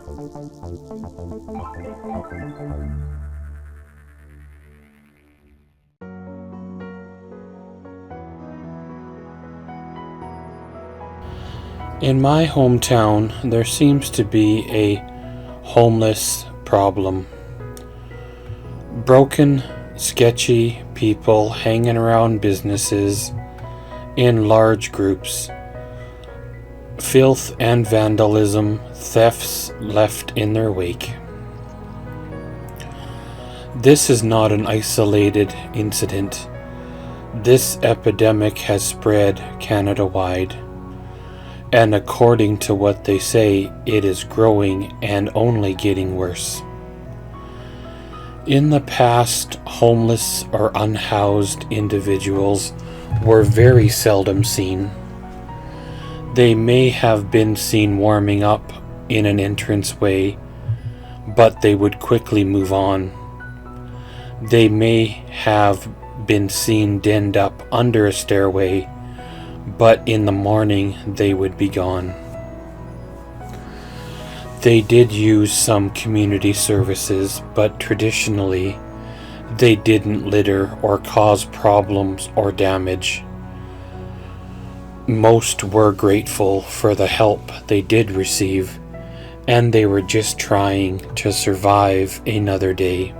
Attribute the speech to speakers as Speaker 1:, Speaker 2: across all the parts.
Speaker 1: In my hometown, there seems to be a homeless problem. Broken, sketchy people hanging around businesses in large groups. Filth and vandalism, thefts left in their wake. This is not an isolated incident. This epidemic has spread Canada-wide. And according to what they say, it is growing and only getting worse. In the past, homeless or unhoused individuals were very seldom seen. They may have been seen warming up in an entranceway, but they would quickly move on. They may have been seen denned up under a stairway, but in the morning they would be gone. They did use some community services, but traditionally they didn't litter or cause problems or damage. Most were grateful for the help they did receive, and they were just trying to survive another day.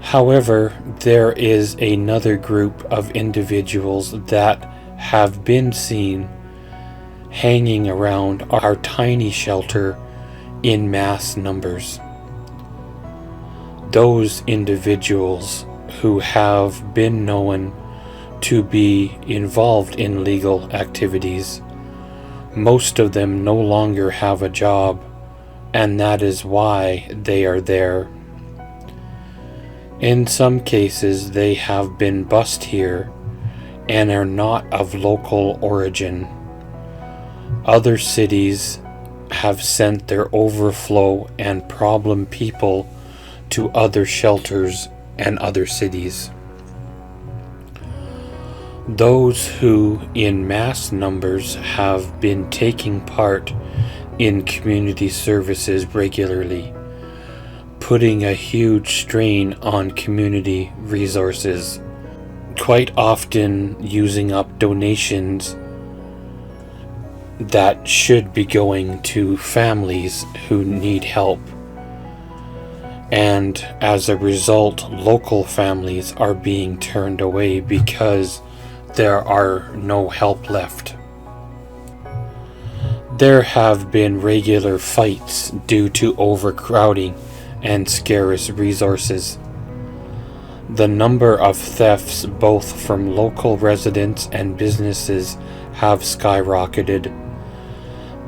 Speaker 1: However, there is another group of individuals that have been seen hanging around our tiny shelter in mass numbers. Those individuals who have been known to be involved in legal activities, most of them no longer have a job, and that is why they are there. In some cases, they have been bused here and are not of local origin. Other cities have sent their overflow and problem people to other shelters and other cities. Those who in mass numbers have been taking part in community services regularly, putting a huge strain on community resources, quite often using up donations that should be going to families who need help. And as a result, local families are being turned away because there are no help left. There have been regular fights due to overcrowding and scarce resources. The number of thefts, both from local residents and businesses, have skyrocketed.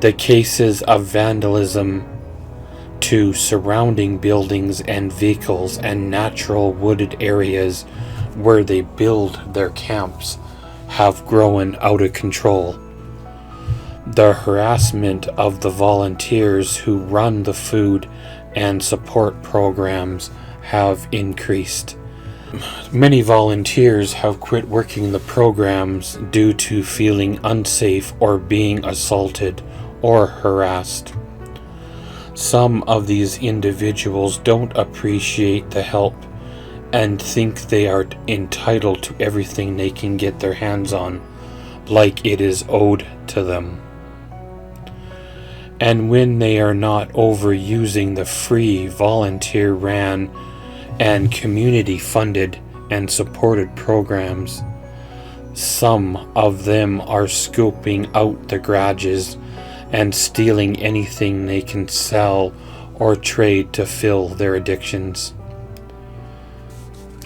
Speaker 1: The cases of vandalism to surrounding buildings and vehicles and natural wooded areas where they build their camps have grown out of control. The harassment of the volunteers who run the food and support programs have increased. Many volunteers have quit working the programs due to feeling unsafe or being assaulted or harassed. Some of these individuals don't appreciate the help and think they are entitled to everything they can get their hands on, like it is owed to them. And when they are not overusing the free, volunteer-ran, and community-funded and supported programs, some of them are scoping out the garages and stealing anything they can sell or trade to fill their addictions.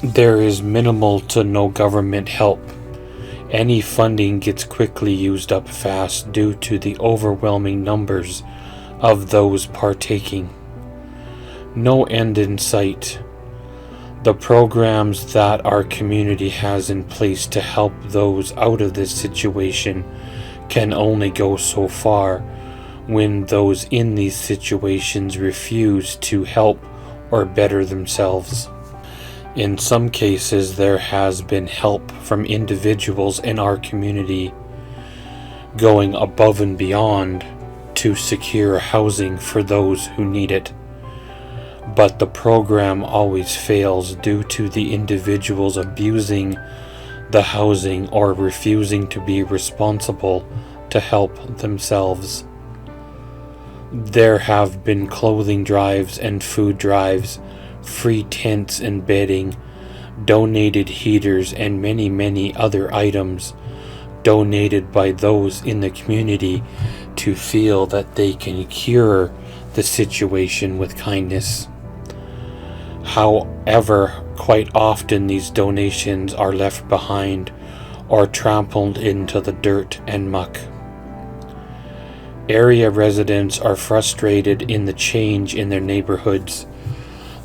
Speaker 1: There is minimal to no government help. Any funding gets quickly used up fast due to the overwhelming numbers of those partaking. No end in sight. The programs that our community has in place to help those out of this situation can only go so far when those in these situations refuse to help or better themselves. In some cases, there has been help from individuals in our community going above and beyond to secure housing for those who need it. But the program always fails due to the individuals abusing the housing or refusing to be responsible to help themselves. There have been clothing drives and food drives, free tents and bedding, donated heaters, and many other items donated by those in the community to feel that they can cure the situation with kindness. However, quite often these donations are left behind or trampled into the dirt and muck. Area residents are frustrated in the change in their neighborhoods.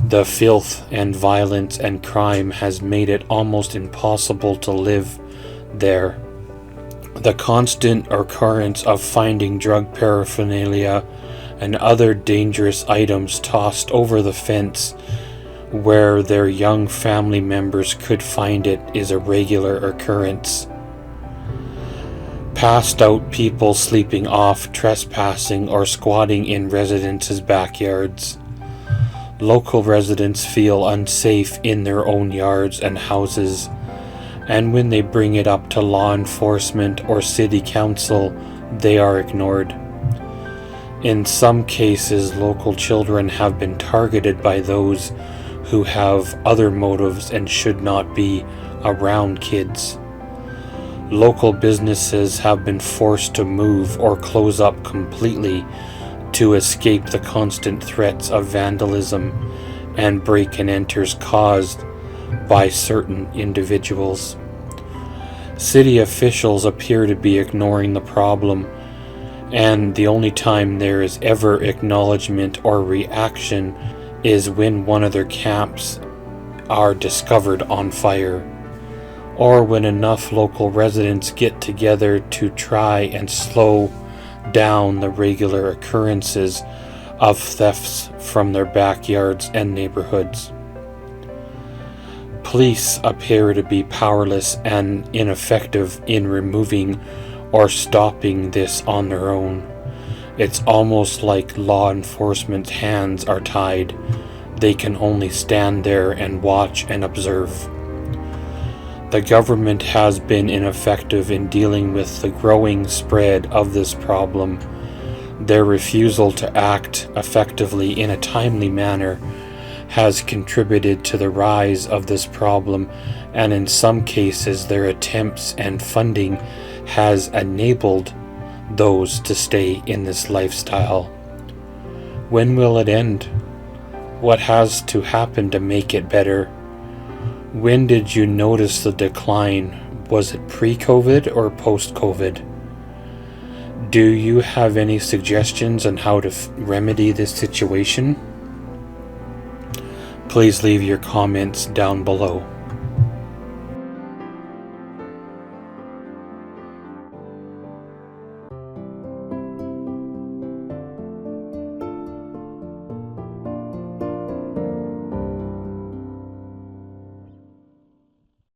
Speaker 1: The filth and violence and crime has made it almost impossible to live there. The constant occurrence of finding drug paraphernalia and other dangerous items tossed over the fence where their young family members could find it is a regular occurrence. Passed out people sleeping off, trespassing, or squatting in residents' backyards. Local residents feel unsafe in their own yards and houses, and when they bring it up to law enforcement or city council, they are ignored. In some cases, local children have been targeted by those who have other motives and should not be around kids. Local businesses have been forced to move or close up completely to escape the constant threats of vandalism and break-and-enters caused by certain individuals. City officials appear to be ignoring the problem, and the only time there is ever acknowledgement or reaction is when one of their camps are discovered on fire, or when enough local residents get together to try and slow down the regular occurrences of thefts from their backyards and neighborhoods. Police appear to be powerless and ineffective in removing or stopping this on their own. It's almost like law enforcement's hands are tied. They can only stand there and watch and observe. The government has been ineffective in dealing with the growing spread of this problem. Their refusal to act effectively in a timely manner has contributed to the rise of this problem, and in some cases their attempts and funding has enabled those to stay in this lifestyle. When will it end? What has to happen to make it better? When did you notice the decline? Was it pre-COVID or post-COVID? Do you have any suggestions on how to remedy this situation? Please leave your comments down below.